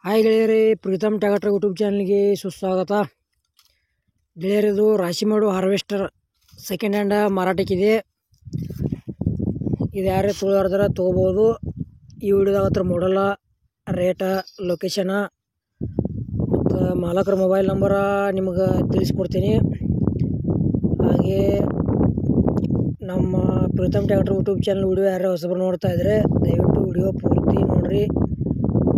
Hi ಗೆಳೆಯರೇ, Preetham tractor YouTube ಚಾನಲ್ಗೆ ಸುಸ್ವಾಗತ. ಗೆಳೆಯರದು ರಾಶಿ ಮಾಡು ಹಾರ್ವೆಸ್ಟರ್ ಸೆಕೆಂಡ್ ಹ್ಯಾಂಡ್ ಮಾರಾಟಕ್ಕಿದೆ. ಇದು ಯಾರೇ ತೊಗೊಳೋರ್ದಾರ ತೊಗೋಬೋದು. ಈ ವಿಡಿಯೋದಾಗ ಹತ್ರ ಮಾಡಲ್ಲ, ರೇಟ, ಲೊಕೇಶನ ಮತ್ತು ಮಾಲಕರ ಮೊಬೈಲ್ ನಂಬರ ನಿಮಗೆ ತಿಳಿಸ್ಕೊಡ್ತೀನಿ. ಹಾಗೆ ನಮ್ಮ Preetam tractor YouTube channel video ಯಾರೇ ಹೊಸಬರು ನೋಡ್ತಾ ಇದ್ದರೆ ದಯವಿಟ್ಟು ವಿಡಿಯೋ ಪೂರ್ತಿ ನೋಡಿರಿ.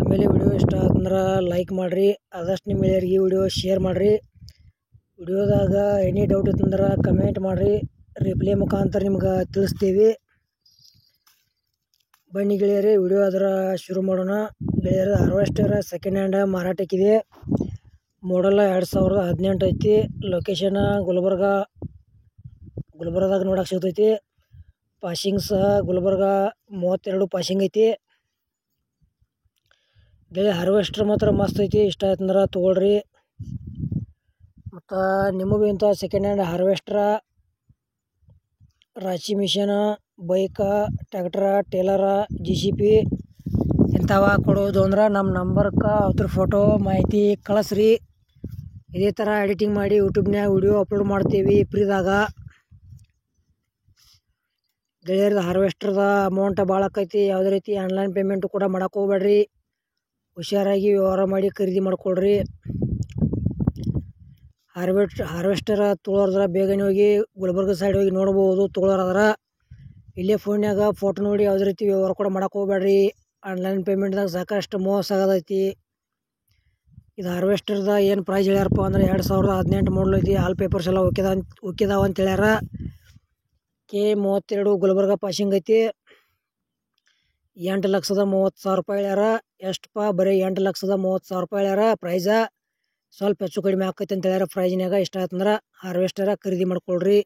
ಆಮೇಲೆ ವಿಡಿಯೋ ಇಷ್ಟ ಆತಂದ್ರೆ ಲೈಕ್ ಮಾಡಿರಿ, ಆದಷ್ಟು ನಿಮ್ಮ ಗೆಳೆಯರಿಗೆ ವಿಡಿಯೋ ಶೇರ್ ಮಾಡಿರಿ. ವಿಡಿಯೋದಾಗ ಎನಿ ಡೌಟ್ ಇತ್ತಂದ್ರೆ ಕಮೆಂಟ್ ಮಾಡಿರಿ, ರಿಪ್ಲೈ ಮುಖಾಂತರ ನಿಮ್ಗೆ ತಿಳಿಸ್ತೀವಿ. ಬನ್ನಿ ಗೆಳೆಯರೇ, ವಿಡಿಯೋ ಅದರ ಶುರು ಮಾಡೋಣ. ಗೆಳೆಯರ ಹಾರ್ವೆಸ್ಟರ್ ಸೆಕೆಂಡ್ ಹ್ಯಾಂಡ್ ಮಾರಾಟಕ್ಕಿದೆ. ಮಾಡಲ್ಲ 2018 ಐತಿ. ಲೊಕೇಶನ್ ಗುಲ್ಬರ್ಗಾದಾಗ ನೋಡಕ್ಕೆ ಸಿಗ್ತೈತಿ. ಪಾಸಿಂಗ್ ಸಹ ಗುಲ್ಬರ್ಗ 32 ಪಾಸಿಂಗ್ ಐತಿ. ಗೆಳೆಯ ಹಾರ್ವೆಸ್ಟರ್ ಮಾತ್ರ ಮಸ್ತ್ ಐತಿ, ಇಷ್ಟ ಆಯ್ತಂದ್ರೆ ತೊಗೊಳ್ರಿ. ಮತ್ತು ನಿಮಗೂ ಇಂಥ ಸೆಕೆಂಡ್ ಹ್ಯಾಂಡ್ ಹಾರ್ವೆಸ್ಟ್ರ, ರಾಶಿ ಮಿಷನ, ಬೈಕ, ಟ್ಯಾಕ್ಟ್ರ, ಟೇಲರ, JCB ಇಂಥವ ಕೊಡೋದು ಅಂದ್ರೆ ನಮ್ಮ ನಂಬರ್ಗೆ ಅದ್ರ ಫೋಟೋ ಮಾಹಿತಿ ಕಳಿಸ್ರಿ. ಇದೇ ಥರ ಎಡಿಟಿಂಗ್ ಮಾಡಿ ಯೂಟ್ಯೂಬ್ನಾಗ ವಿಡಿಯೋ ಅಪ್ಲೋಡ್ ಮಾಡ್ತೀವಿ ಫ್ರೀದಾಗ. ಗೆಳೆಯರದ ಹಾರ್ವೆಸ್ಟ್ರದ ಅಮೌಂಟ್ ಭಾಳ ಆಕೈತಿ. ಯಾವುದೇ ರೀತಿ ಆನ್ಲೈನ್ ಪೇಮೆಂಟು ಕೂಡ ಮಾಡೋಕೆ ಹೋಗ್ಬೇಡ್ರಿ. ಹುಷಾರಾಗಿ ವ್ಯವಹಾರ ಮಾಡಿ ಖರೀದಿ ಮಾಡ್ಕೊಳ್ರಿ. ಹಾರ್ವೆಸ್ಟರ್ ತೊಗೊಳೋದ್ರ ಬೇಗನೆ ಹೋಗಿ ಗುಲ್ಬರ್ಗ ಸೈಡ್ ಹೋಗಿ ನೋಡ್ಬೋದು. ತೊಗೊಳೋದ್ರ ಇಲ್ಲೇ ಫೋನ್ಯಾಗ ಫೋಟೋ ನೋಡಿ ಯಾವುದೇ ರೀತಿ ವ್ಯವಹಾರ ಕೂಡ ಮಾಡೋಕೆ ಹೋಗ್ಬೇಡ್ರಿ. ಆನ್ಲೈನ್ ಪೇಮೆಂಟ್ದಾಗ ಸಾಕಷ್ಟು ಮೋಸ ಆಗೋದೈತಿ. ಇದು ಹಾರ್ವೆಸ್ಟರ್ದ ಏನು ಪ್ರೈಸ್ ಹೇಳ್ಯಾರಪ್ಪ ಅಂದ್ರೆ 2018 ಮಾಡಲ್ ಐತಿ. ಆಲ್ ಪೇಪರ್ಸ್ ಎಲ್ಲ ಓಕೆದಾವ ಅಂತ ಹೇಳ್ಯಾರ. K32 ಗುಲ್ಬರ್ಗ ಪಾಸಿಂಗ್ ಐತಿ. 8,30,000 ರೂಪಾಯಿ ಹೇಳ್ಯಾರ. ಎಷ್ಟಪ್ಪ, ಬರೀ 8,30,000 ರೂಪಾಯಿ ಹೇಳ್ಯಾರ ಪ್ರೈಸ. ಸ್ವಲ್ಪ ಹೆಚ್ಚು ಕಡಿಮೆ ಆಕೈತಿ ಅಂತ ಹೇಳ್ಯಾರ ಪ್ರೈಜ್ನಾಗ. ಇಷ್ಟ ಆಯ್ತಂದ್ರೆ ಹಾರ್ವೆಸ್ಟರ ಖರೀದಿ ಮಾಡ್ಕೊಳ್ರಿ.